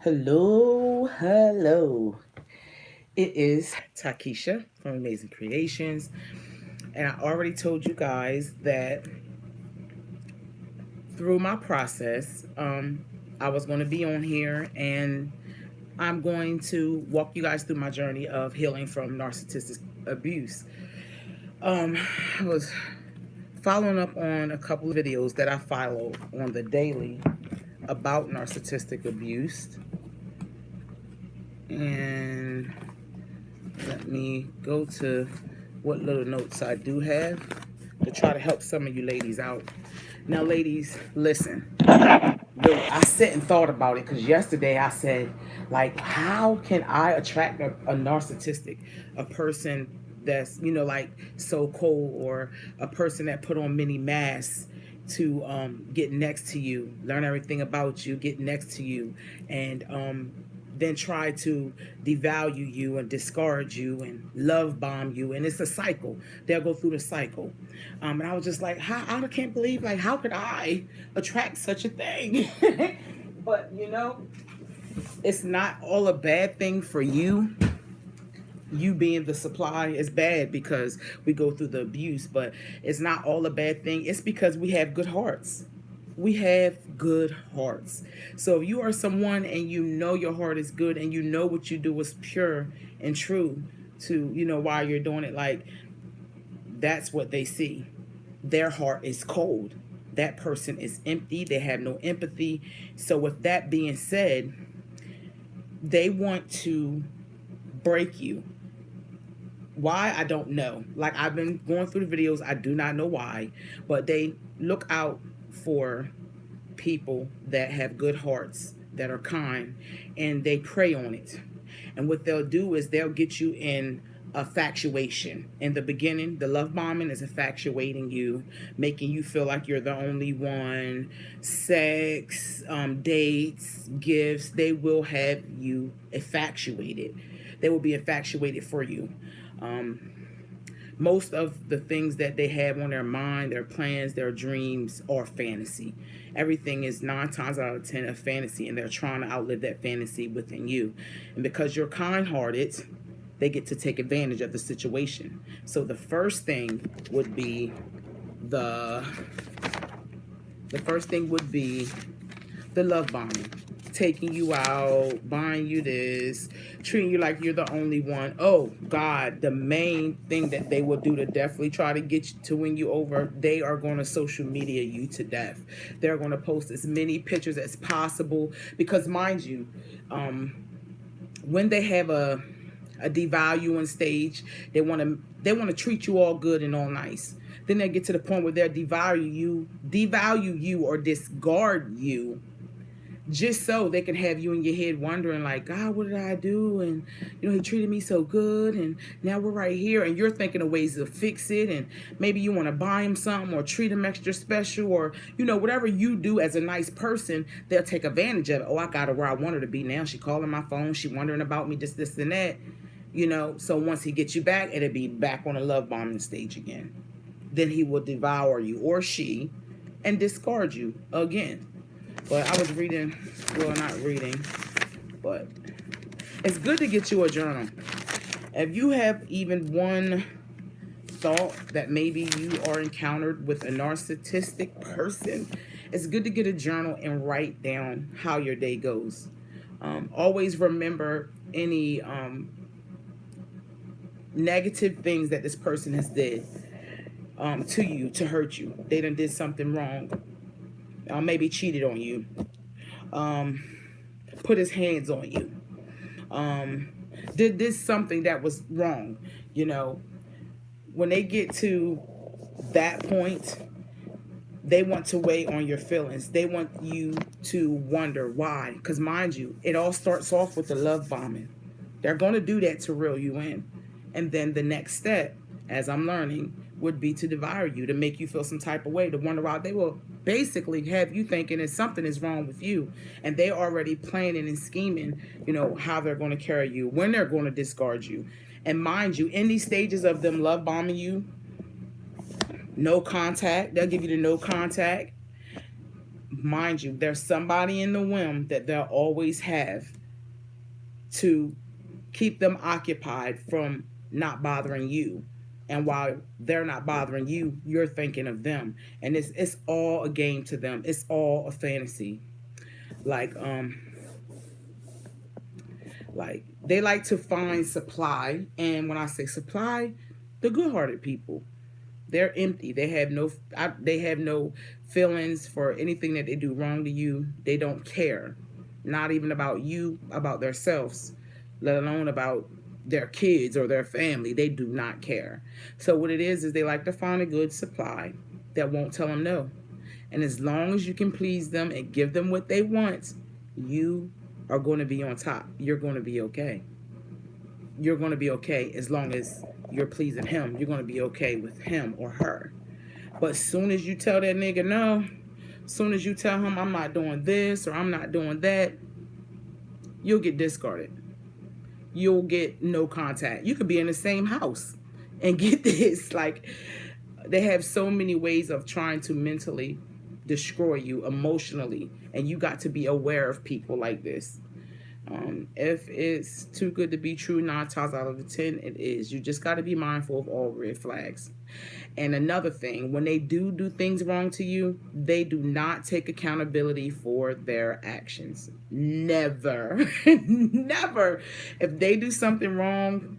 Hello, hello. It is Takesha from Amazing Creations, and I already told you guys that through my process, I was going to be on here and I'm going to walk you guys through my journey of healing from narcissistic abuse. I was following up on a couple of videos that I follow on the daily about narcissistic abuse, and let me go to what little notes I do have to try to help some of you ladies out. Now, ladies, listen. I sit and thought about it because yesterday I said, like, how can I attract a narcissistic, a person that's, like so cold, or a person that put on many masks to get next to you, learn everything about you, get next to you, and then try to devalue you and discard you and love bomb you, and it's a cycle. They'll go through the cycle, and I was just like, I can't believe, like, how could I attract such a thing? But it's not all a bad thing for you. You being the supply is bad because we go through the abuse, but it's not all a bad thing. It's because we have good hearts. We have good hearts. So if you are someone and you know your heart is good and you know what you do is pure and true to, why you're doing it, like, that's what they see. Their heart is cold. That person is empty. They have no empathy. So with that being said, they want to break you. Why? I don't know. Like, I've been going through the videos. I do not know why, but they look out for people that have good hearts, that are kind, and they prey on it. And what they'll do is they'll get you in infatuation. In the beginning, the love bombing is infatuating you, making you feel like you're the only one. Sex, dates, gifts, they will have you infatuated. They will be infatuated for you. Most of the things that they have on their mind, their plans, their dreams, are fantasy. Everything is 9 times out of 10 a fantasy, and they're trying to outlive that fantasy within you. And because you're kind-hearted, they get to take advantage of the situation. So the first thing would be the love bombing, taking you out, buying you this, treating you like you're the only one. Oh God, the main thing that they will do to definitely try to get you to win you over, they are going to social media you to death. They're going to post as many pictures as possible because, mind you, when they have a devaluing stage, they want to treat you all good and all nice. Then they get to the point where they'll devalue you or discard you, just so they can have you in your head wondering, like, God, what did I do? And he treated me so good, and now we're right here, and you're thinking of ways to fix it, and maybe you want to buy him something or treat him extra special, or whatever you do as a nice person, they'll take advantage of it. Oh, I got her where I want her to be now. She calling my phone, she wondering about me, this and that. So once he gets you back, it'll be back on the love bombing stage again. Then he will devour you, or she, and discard you again. But I was reading, well, not reading, but it's good to get you a journal. If you have even one thought that maybe you are encountered with a narcissistic person, it's good to get a journal and write down how your day goes. Always remember any negative things that this person has did to you, to hurt you. They done did something wrong. Maybe cheated on you, put his hands on you, did this something that was wrong. When they get to that point, they want to weigh on your feelings. They want you to wonder why. Because mind you, it all starts off with the love bombing. They're going to do that to reel you in. And then the next step, as I'm learning, would be to devour you, to make you feel some type of way, to wonder why. They will basically have you thinking that something is wrong with you, and they already planning and scheming, how they're going to carry you, when they're going to discard you. And mind you, in these stages of them love bombing you, no contact, they'll give you the no contact. mind you, there's somebody in the whim that they'll always have to keep them occupied from not bothering you. And while they're not bothering you, you're thinking of them. And it's all a game to them. It's all a fantasy. Like like they like to find supply, and when I say supply, the good-hearted people, they're empty. They have no feelings for anything that they do wrong to you. They don't care, not even about you, about themselves, let alone about their kids or their family. They do not care. So what it is they like to find a good supply that won't tell them no. And as long as you can please them and give them what they want, you are going to be on top. You're going to be okay. You're going to be okay as long as you're pleasing him. You're going to be okay with him or her. But as soon as you tell that nigga no, as soon as you tell him I'm not doing this or I'm not doing that, you'll get discarded. You'll get no contact. You could be in the same house and get this. Like, they have so many ways of trying to mentally destroy you emotionally, and you got to be aware of people like this. If it's too good to be true, 9 times out of the 10 it is. You just got to be mindful of all red flags. And another thing, when they do things wrong to you, they do not take accountability for their actions. Never. Never. If they do something wrong,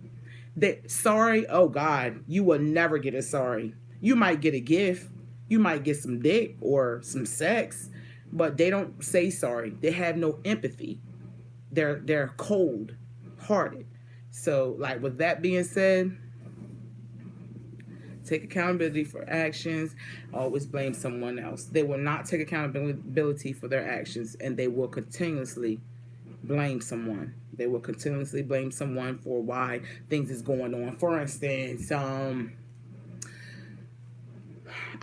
sorry, oh God, you will never get a sorry. You might get a gift, you might get some dick or some sex, but they don't say sorry. They have no empathy. They're cold hearted. So, like, with that being said, take accountability for actions. Always blame someone else. They will not take accountability for their actions, and they will continuously blame someone. They will continuously blame someone for why things is going on. For instance,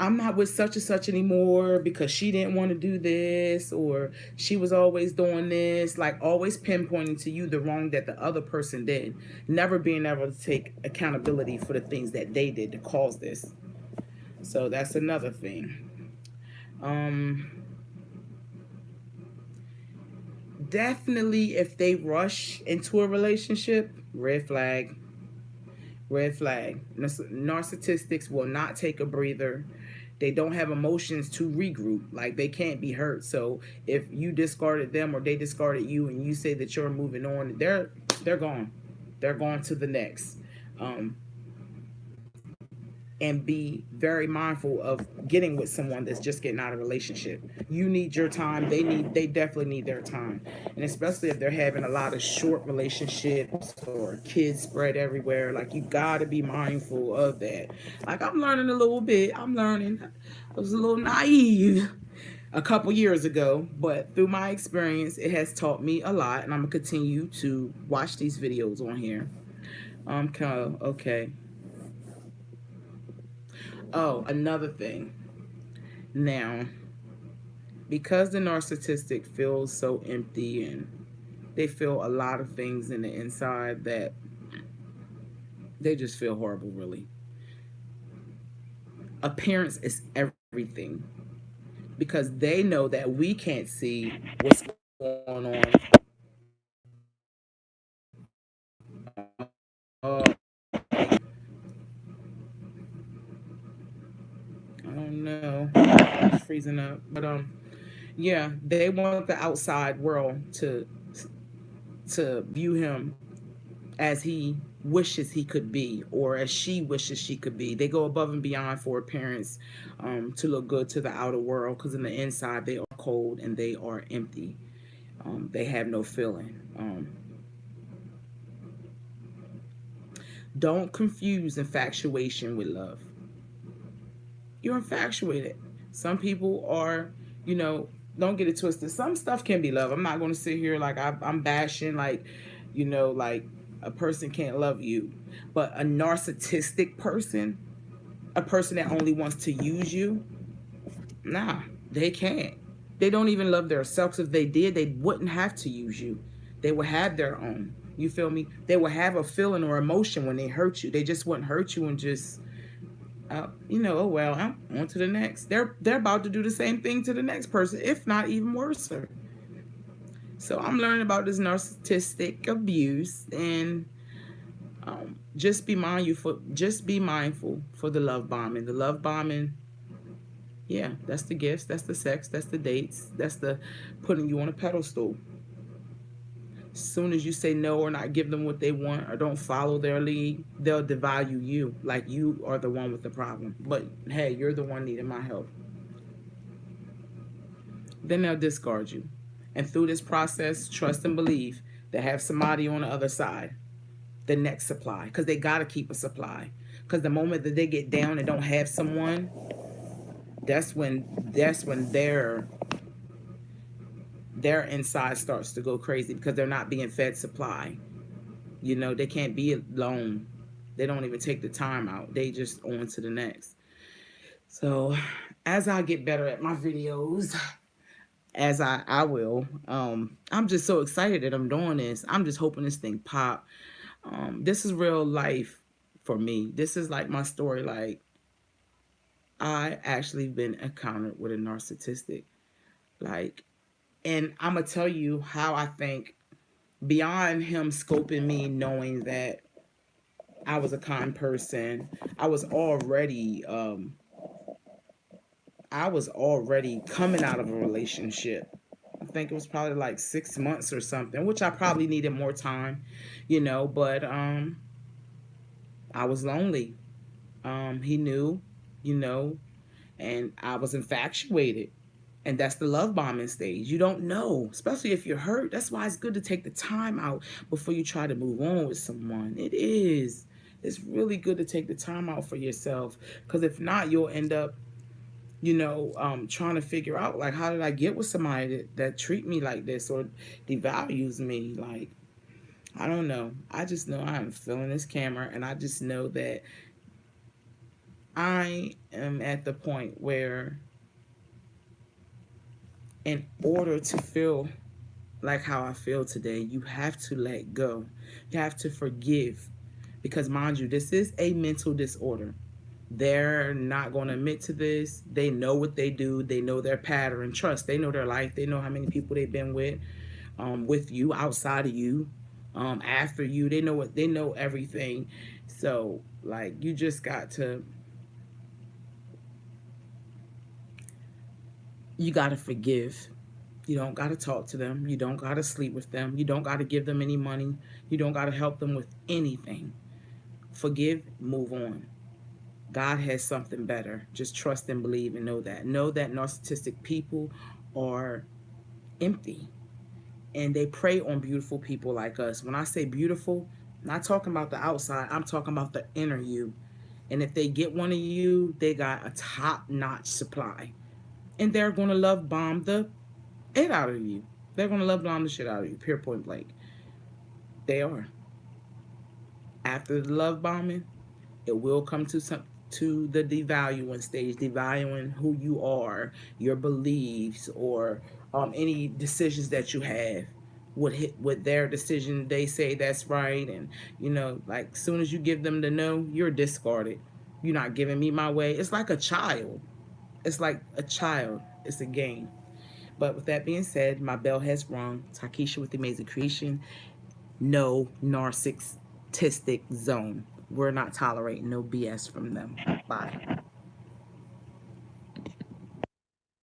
I'm not with such and such anymore because she didn't want to do this, or she was always doing this. Like, always pinpointing to you the wrong that the other person did. Never being able to take accountability for the things that they did to cause this. So that's another thing. Definitely, if they rush into a relationship, red flag. Red flag. Narcissistics will not take a breather. They don't have emotions to regroup. Like, they can't be hurt. So if you discarded them or they discarded you and you say that you're moving on, they're gone. They're going to the next. And be very mindful of getting with someone that's just getting out of a relationship. You need your time. They definitely need their time. And especially if they're having a lot of short relationships or kids spread everywhere, like, you gotta be mindful of that. Like, I'm learning a little bit. I was a little naive a couple years ago, but through my experience, it has taught me a lot, and I'm gonna continue to watch these videos on here. Okay. Oh, another thing. Now, because the narcissistic feels so empty and they feel a lot of things in the inside that they just feel horrible, really. Appearance is everything, because they know that we can't see what's going on. Uh, I don't know. It's freezing up. But yeah, they want the outside world to view him as he wishes he could be, or as she wishes she could be. They go above and beyond for appearance, to look good to the outer world, because in the inside they are cold and they are empty. They have no feeling. Don't confuse infatuation with love. You're infatuated. Some people are, don't get it twisted. Some stuff can be love. I'm not going to sit here like I'm bashing, like, like a person can't love you. But a narcissistic person, a person that only wants to use you, nah, they can't. They don't even love themselves. If they did, they wouldn't have to use you. They would have their own. You feel me? They will have a feeling or emotion when they hurt you. They just wouldn't hurt you and just You know, oh well, I'm on to the next. They're about to do the same thing to the next person, if not even worse. So I'm learning about this narcissistic abuse, and just be mindful for the love bombing. The love bombing, yeah, that's the gifts, that's the sex, that's the dates, that's the putting you on a pedestal. As soon as you say no or not give them what they want or don't follow their lead, they'll devalue you like you are the one with the problem. But hey, you're the one needing my help. Then they'll discard you. And through this process, trust and believe they have somebody on the other side, the next supply, because they got to keep a supply. Because the moment that they get down and don't have someone, that's when their inside starts to go crazy because they're not being fed supply. You know, they can't be alone. They don't even take the time out. They just on to the next. So as I get better at my videos, as I will, I'm just so excited that I'm doing this. I'm just hoping this thing pop. This is real life for me. This is like my story. Like, I actually been encountered with a narcissistic. Like, and I'm gonna tell you how I think, beyond him scoping me, knowing that I was a kind person, I was already coming out of a relationship. I think it was probably like 6 months or something, which I probably needed more time, you know, but I was lonely. He knew, you know, and I was infatuated. And that's the love bombing stage. You don't know, especially if you're hurt. That's why it's good to take the time out before you try to move on with someone. It is. It's really good to take the time out for yourself, because if not, you'll end up, trying to figure out, like, how did I get with somebody that treat me like this or devalues me? Like, I don't know. I just know I'm feeling this camera, and I just know that I am at the point where, in order to feel like how I feel today, you have to let go. You have to forgive. Because, mind you, this is a mental disorder. They're not going to admit to this. They know what they do. They know their pattern. Trust, they know their life. They know how many people they've been with you, outside of you, after you. They know everything. So, like, you just got to, forgive. You don't got to talk to them. You don't got to sleep with them. You don't got to give them any money. You don't got to help them with anything. Forgive, move on. God has something better. Just trust and believe and know that. Know that narcissistic people are empty, and they prey on beautiful people like us. When I say beautiful, I'm not talking about the outside. I'm talking about the inner you. And if they get one of you, they got a top-notch supply. And they're going to love bomb the it out of you. They're going to love bomb the shit out of you, pure point blank. They are. After the love bombing, it will come to the devaluing stage, devaluing who you are, your beliefs, or any decisions that you have. With their decision, they say that's right, and like, soon as you give them the no, you're discarded. You're not giving me my way. It's like a child. It's like a child. It's a game. But with that being said, my bell has rung. Takesha with the Amazing Creation. No narcissistic zone. We're not tolerating no BS from them. Bye.